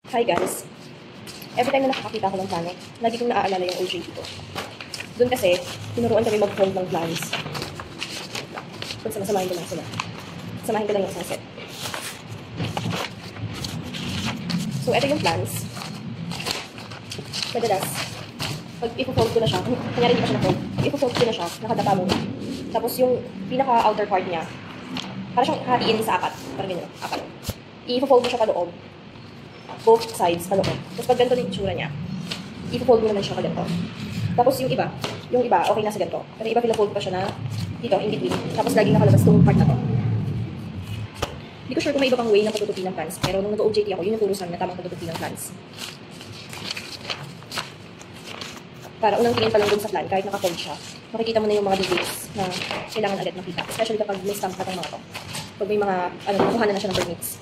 Hi guys! Every time na nakakakita ako ng plano, lagi kong naaalala yung OJT ko. Doon kasi, tinuruan kami mag-fold ng plans. Kung samahin ko lang sila. Samahin ko lang yung isang set. So, ito yung plans. Madalas, pag i-fold ko na siya, kanyari hindi pa siya na-fold, pag i-fold ko na siya, nakadapa muna. Tapos yung pinaka-outer part niya, para siyang hatiin sa apat. Parang ganyan, apat. I-fold mo siya pa loob. Both sides pa loob. Tapos pag ganito yung itsura niya, i-fold mo naman siya pa ganito. Tapos yung iba, okay na sa ganito. Pero iba pinafold pa siya na dito, in between. Tapos laging nakalabas itong part na to. Hindi ko sure kung may iba pang way ng pagtutupi ng plans. Pero nung nag-OJT ako, yun yung turo sa amin na tamang pagtutupi ng plans. Para unang tingin pa lang dun sa plan, kahit naka-fold siya, makikita mo na yung mga details na kailangan agad makita. Especially kapag may stamp na itong mga to. Pag may mga, nakuha na siya ng permits.